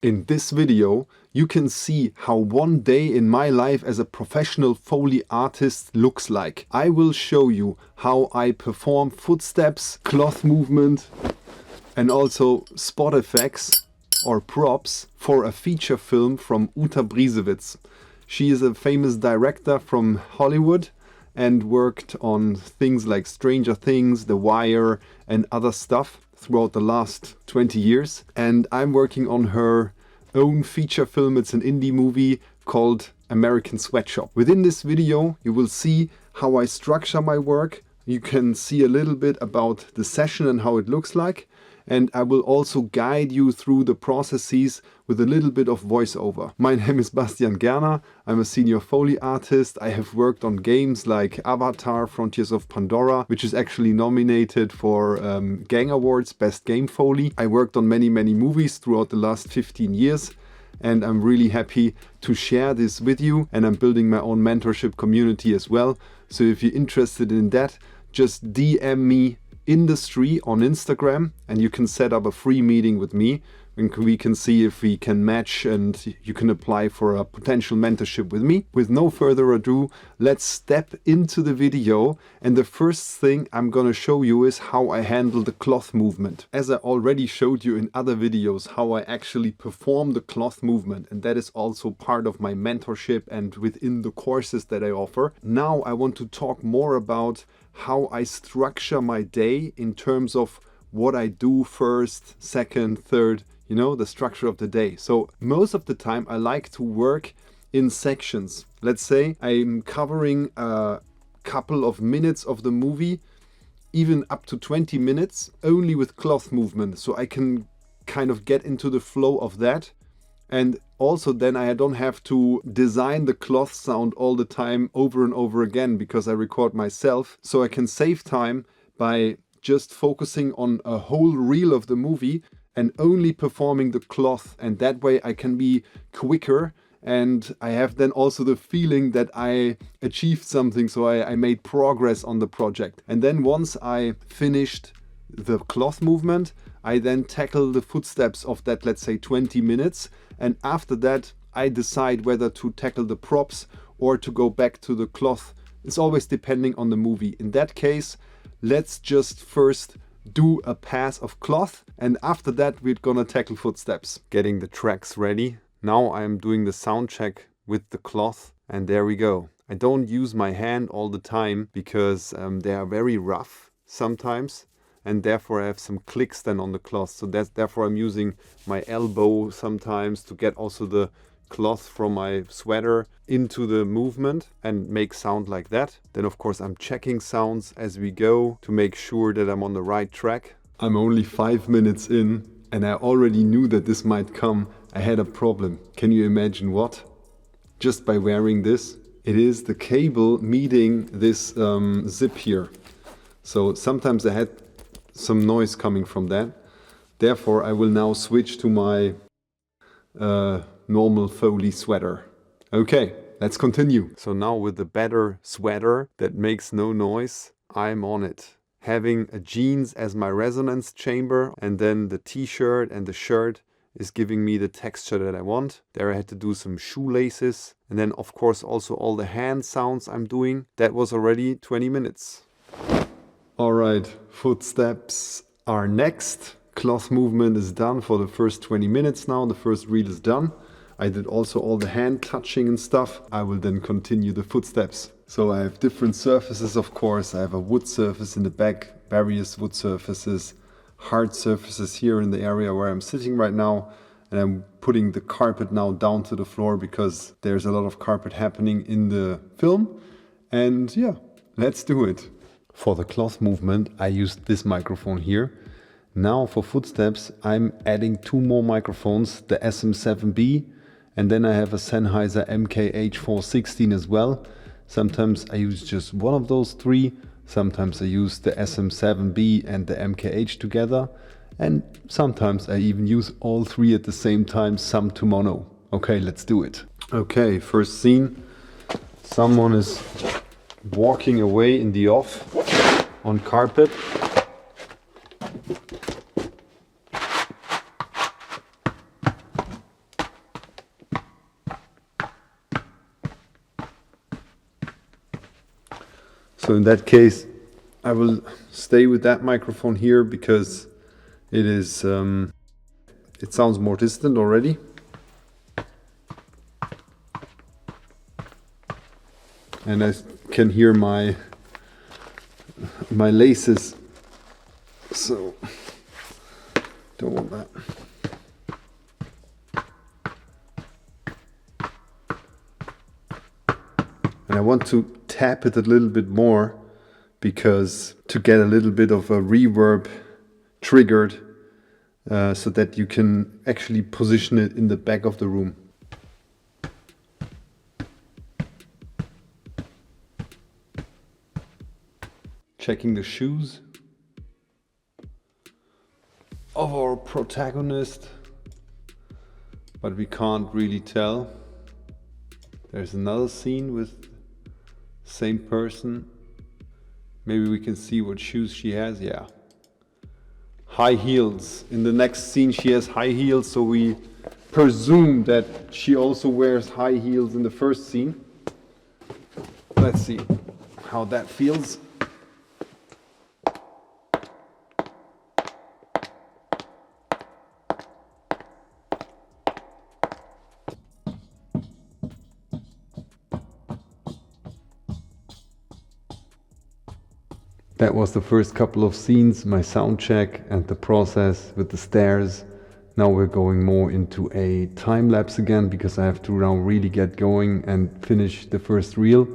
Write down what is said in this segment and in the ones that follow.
In this video, you can see how one day in my life as a professional Foley artist looks like. I will show you how I perform footsteps, cloth movement, and also spot effects or props for a feature film from Uta Briesewitz. She is a famous director from Hollywood and worked on things like Stranger Things, The Wire, and other stuff throughout the last 20 years. And I'm working on her own feature film. It's an indie movie called American Sweatshop. Within this video, you will see how I structure my work. You can see a little bit about the session and how it looks like. And I will also guide you through the processes with a little bit of voiceover. My name is Bastian Gerner. I'm a senior Foley artist. I have worked on games like Avatar, Frontiers of Pandora, which is actually nominated for Gang Awards, Best Game Foley. I worked on many movies throughout the last 15 years. And I'm really happy to share this with you. And I'm building my own mentorship community as well. So if you're interested in that, just DM me industry on Instagram and you can set up a free meeting with me and we can see if we can match and you can apply for a potential mentorship with me. With no further ado, let's step into the video, and the first thing I'm gonna show you is how I handle the cloth movement. As I already showed you in other videos how I actually perform the cloth movement, and that is also part of my mentorship and within the courses that I offer. Now I want to talk more about how I structure my day in terms of what I do first, second, third, you know, the structure of the day. So most of the time I like to work in sections. Let's say I'm covering a couple of minutes of the movie, even up to 20 minutes, only with cloth movement. So I can kind of get into the flow of that. And also then I don't have to design the cloth sound all the time over and over again because I record myself. So I can save time by just focusing on a whole reel of the movie and only performing the cloth. And that way I can be quicker and I have then also the feeling that I achieved something. So I made progress on the project. And then once I finished the cloth movement, I then tackle the footsteps of that, let's say 20 minutes. And after that, I decide whether to tackle the props or to go back to the cloth. It's always depending on the movie. In that case, let's just first do a pass of cloth. And after that, we're gonna tackle footsteps. Getting the tracks ready. Now I'm doing the sound check with the cloth. And there we go. I don't use my hand all the time because they are very rough sometimes. And therefore I have some clicks then on the cloth. So therefore I'm using my elbow sometimes to get also the cloth from my sweater into the movement and make sound like that. Then of course I'm checking sounds as we go to make sure that I'm on the right track. I'm only 5 minutes in and I already knew that this might come. I had a problem. Can you imagine what? Just by wearing this. It is the cable meeting this zip here. So sometimes I had some noise coming from that. Therefore, I will now switch to my normal Foley sweater. Okay, let's continue. So now with the better sweater that makes no noise, I'm on it. Having a jeans as my resonance chamber and then the t-shirt and the shirt is giving me the texture that I want. There I had to do some shoelaces and then of course also all the hand sounds I'm doing. That was already 20 minutes. All right, footsteps are next. Cloth movement is done for the first 20 minutes now. The first reel is done. I did also all the hand touching and stuff. I will then continue the footsteps. So I have different surfaces, of course. I have a wood surface in the back, various wood surfaces, hard surfaces here in the area where I'm sitting right now. And I'm putting the carpet now down to the floor because there's a lot of carpet happening in the film. And yeah, let's do it. For the cloth movement, I used this microphone here. Now for footsteps, I'm adding 2 more microphones, the SM7B, and then I have a Sennheiser MKH416 as well. Sometimes I use just one of those 3. Sometimes I use the SM7B and the MKH together. And sometimes I even use all 3 at the same time, some to mono. Okay, let's do it. Okay, first scene. Someone is walking away in the off on carpet. So in that case, I will stay with that microphone here because it is, it sounds more distant already. And I can hear my laces, so don't want that. And I want to tap it a little bit more because to get a little bit of a reverb triggered so that you can actually position it in the back of the room. Checking the shoes of our protagonist, but we can't really tell. There's another scene with same person. Maybe we can see what shoes she has. Yeah, high heels. In the next scene she has high heels, so we presume that she also wears high heels in the first scene. Let's see how that feels. That was the first couple of scenes, my sound check and the process with the stairs. Now we're going more into a time lapse again because I have to now really get going and finish the first reel.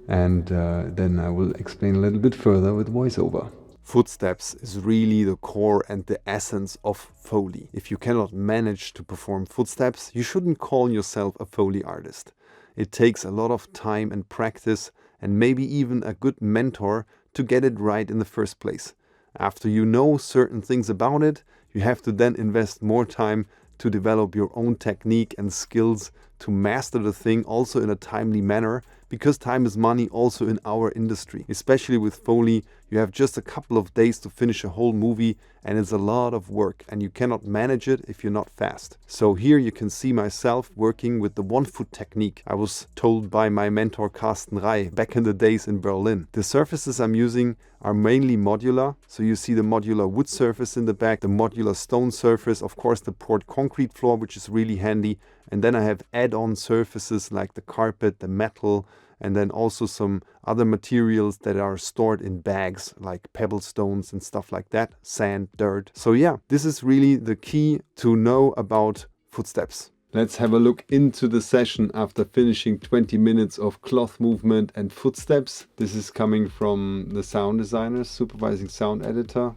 And then I will explain a little bit further with voiceover. Footsteps is really the core and the essence of Foley. If you cannot manage to perform footsteps, you shouldn't call yourself a Foley artist. It takes a lot of time and practice and maybe even a good mentor to get it right in the first place. After you know certain things about it, you have to then invest more time to develop your own technique and skills to master the thing also in a timely manner, because time is money also in our industry. Especially with Foley, you have just a couple of days to finish a whole movie and it's a lot of work and you cannot manage it if you're not fast. So here you can see myself working with the 1-foot technique I was told by my mentor Carsten Rey back in the days in Berlin. The surfaces I'm using are mainly modular, so you see the modular wood surface in the back, the modular stone surface, of course the poured concrete floor, which is really handy, and then I have add-on surfaces like the carpet, the metal, and then also some other materials that are stored in bags like pebble stones and stuff like that, sand, dirt. So yeah, this is really the key to know about footsteps. Let's have a look into the session after finishing 20 minutes of cloth movement and footsteps. This is coming from the sound designer, supervising sound editor,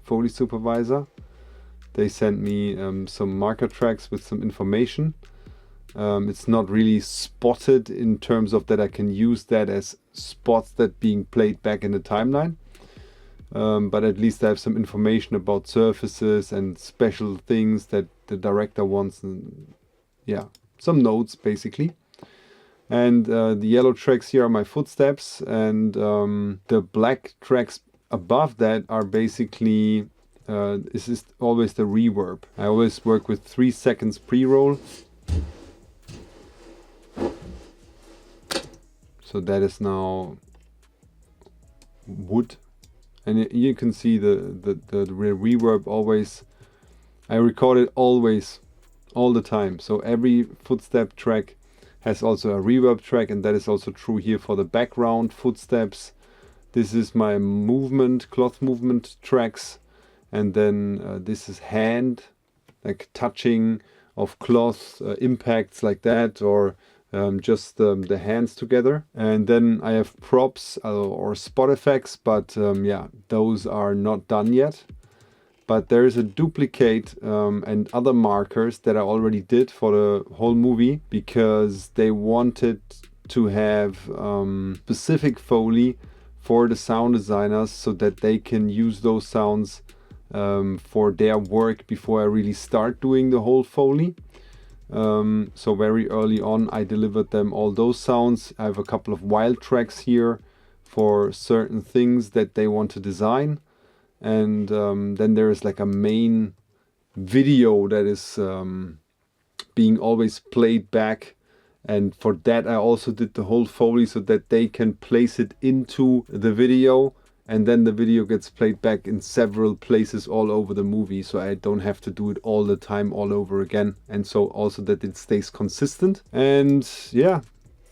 Foley supervisor. They sent me some marker tracks with some information. It's not really spotted in terms of that I can use that as spots that being played back in the timeline. But at least I have some information about surfaces and special things that the director wants. And yeah, some notes basically. And the yellow tracks here are my footsteps, and the black tracks above that are basically this is always the reverb. I always work with 3 seconds pre-roll. So that is now wood, and you can see the reverb always. I record it always, all the time. So every footstep track has also a reverb track, and that is also true here for the background footsteps. This is my movement, cloth movement tracks, and then this is hand, like touching of cloth, impacts like that, or just the hands together. And then I have props or spot effects, but yeah, those are not done yet. But there is a duplicate and other markers that I already did for the whole movie, because they wanted to have specific Foley for the sound designers so that they can use those sounds for their work before I really start doing the whole Foley. So very early on I delivered them all those sounds. I have a couple of wild tracks here for certain things that they want to design, and then there is like a main video that is being always played back And for that I also did the whole Foley so that they can place it into the video, and then the video gets played back in several places all over the movie, so I don't have to do it all the time all over again, and so also that it stays consistent. And yeah,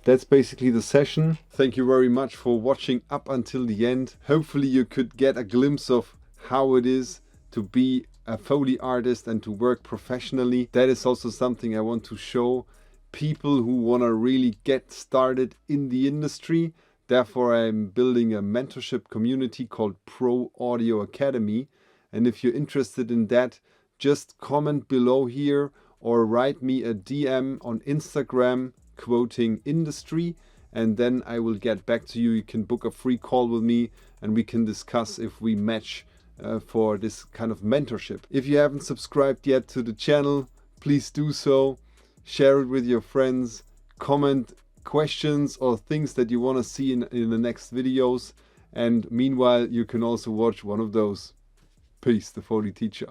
that's basically the session. Thank you very much for watching up until the end. Hopefully you could get a glimpse of how it is to be a Foley artist and to work professionally. That is also something I want to show people who want to really get started in the industry. Therefore, I'm building a mentorship community called Pro Audio Academy. And if you're interested in that, just comment below here or write me a DM on Instagram quoting industry, and then I will get back to you. You can book a free call with me and we can discuss if we match for this kind of mentorship. If you haven't subscribed yet to the channel, please do so. Share it with your friends. Comment questions or things that you want to see in the next videos. And meanwhile, you can also watch one of those. Peace, the Foley teacher.